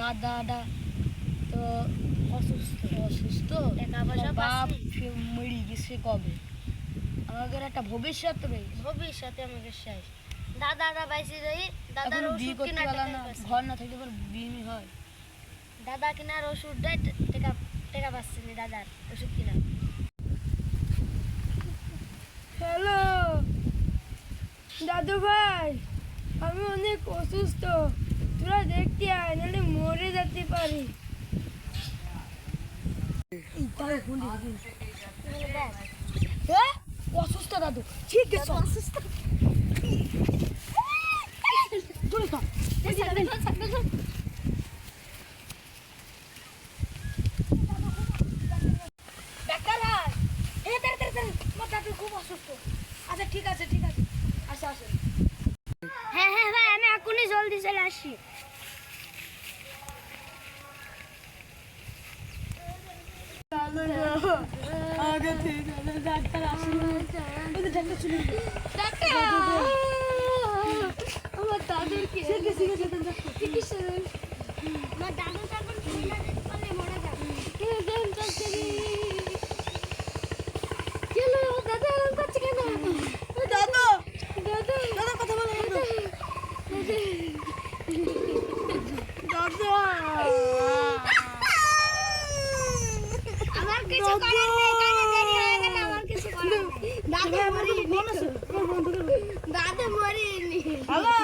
দাদা তো অসুস্থ বাপ মরি গেছে কবে, আমাদের একটা ভবিষ্যৎ নেই, ভবিষ্যতে আমাদের শেষ। দাদারা বাইসে যাই, দাদার ওষুধ কিনা ঘর না থাকলে বিয়ে হয়, দাদা কিনার ওষুধ দেয়, টাকা পাচ্ছে না দাদার ওষুধ কিনা। হ্যালো দাদু ভাই, আমি অনেক অসুস্থ, তোরা দেখতে আয়, নাহলে মরে যেতে পারি। অসুস্থ দাদু, ঠিক আছে অসুস্থ। দাদু খুব অসুস্থ। আচ্ছা ঠিক আছে ঠিক আছে, আসো আসো। হ্যাঁ হ্যাঁ ভাই, আমি এখনই জলদি চলে আসি। ডাক্তার আসেনি, ডাক্তার চলে আমার দাদুর কি চিকিৎসা আমার দাদুর তখন মরে যাবে। কথা বলো আমার কিছু করার নেই, কানে দেরি হয়ে গেল, আমার কিছু করার নেই। দাদু মরিনি, দাদু মরিনি। হ্যালো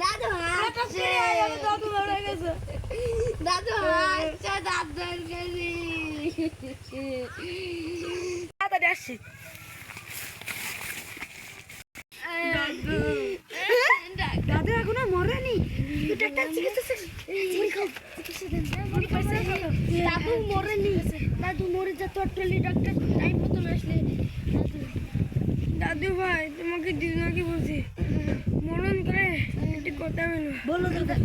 দাদু হাসছে, দাদু মরে গেছে, দাদু হাসছে, দাদুর কাছে। তাড়াতাড়ি আসছি। দাদু এখনো মরেনি, ডাক্তার চিকিৎসা দাদু মরেনি, দাদু মরে যেত অট্টলি, ডাক্তার টাইম মতন আসলে। দাদু ভাই তোমাকে দিদিমাকে বলছি মরণ করে একটি কথা বলো দাদা।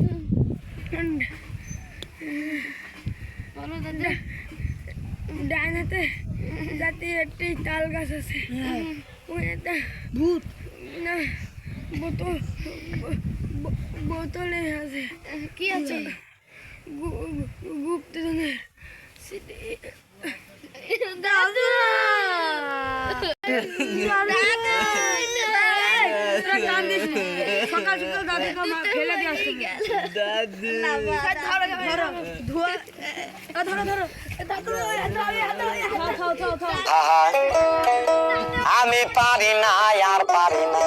বলো দাদা। ডান হাতে যাতে একটি তাল গাছ আছে, ওই একটা ভূত না বোতল, বোতলে আছে। কি আছে? গুপ্তধনের দাদু সকাল সকাল দাদুকে ফেলে দিয়ে আসতে আমি পারি না আর পারি না,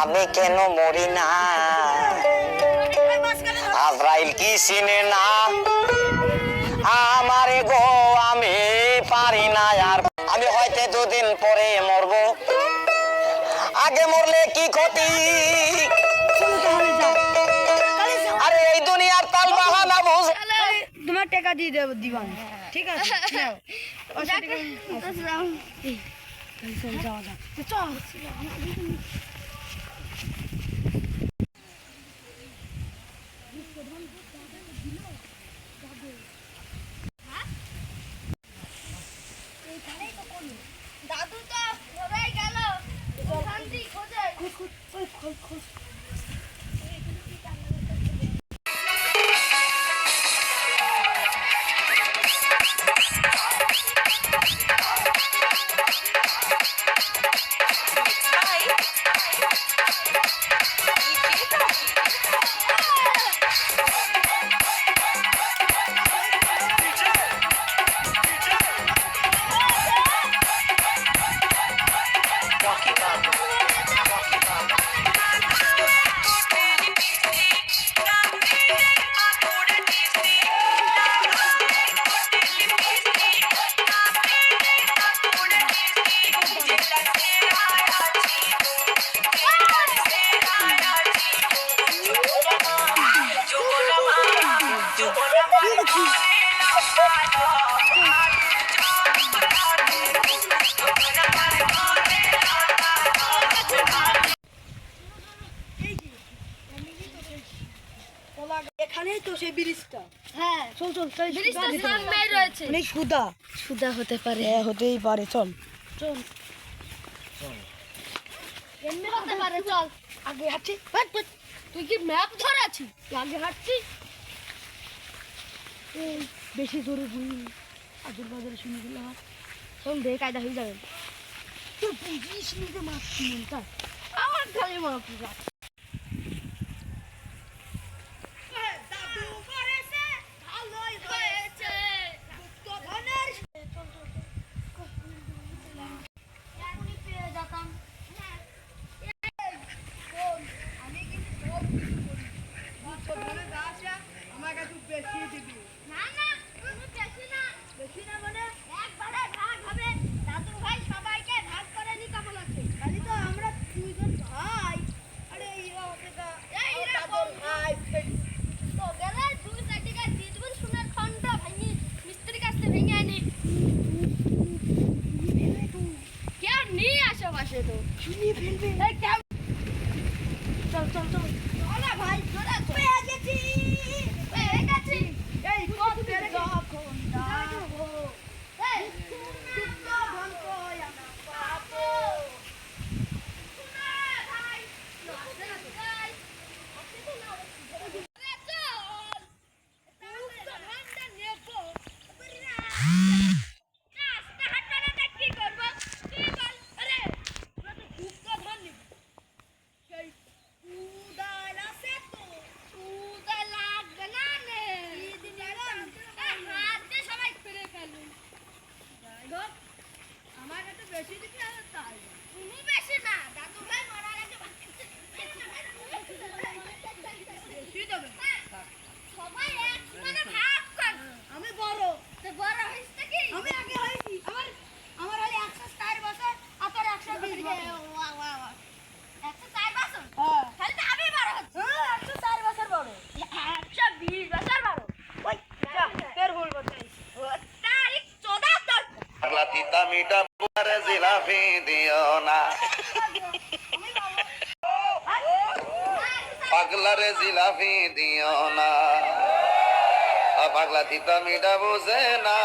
আমি কেন মরি না, আজরাইল কি চিনে না আমারে গো, আমি পারি না আর। আমি হয়তো দুদিন পরে মরবো, আগে মরলে কি ক্ষতি, আরে এই দুনিয়ার তাল বাহানা বুঝ। তোমার টাকা দিয়ে দেবো দিবান, ঠিক আছে? দাদু তো কোথায় গেল? শান্তি খোঁজে। এখানেই তো সেই ব্রিজটা। হ্যাঁ, চল চল, ব্রিজটা সামনেই রয়েছে। অনেক সুদা হতে পারে। হ্যাঁ হতেই পারে, চল চল। এমনি হতে পারে, চল। আগে হাঁটছি। তুই কি ম্যাপ ধরেছিস আগে হাঁটছিস বেশি জোরে বুঝি আজুর বাজারে শুনে দিলাম তখন দেখে কায়দা হয়ে যাবে তুই বুঝিস নিজে মারছি মনটা আমার খালি মাপ যাচ্ছে আশেপাশে তো শুনিয়ে ফেলবে চল চল চল ভাই পেয়ে গেছি এই কত পেরে যখন ডাকবো এই তখন কই আমরা পাবো না ভাই আমি বড় তো বড় হইছে কি আমি আগে হইছি আমার হলো 104 বছর আর তোর 120 বছর ওয়া ওয়া ওয়া 104 বছর হ্যাঁ তাহলে তো আমি বড় হচ্ছি 104 বছর বড় 120 বছর বড় ওই ফের ভুল বলছিস তারিখ 74 পাগলা তিতা মিঠা বুয়ারে জিলাপি দিও না পাগলারে জিলাপি দিও না পাগলা তিতা মিঠা বুঝে না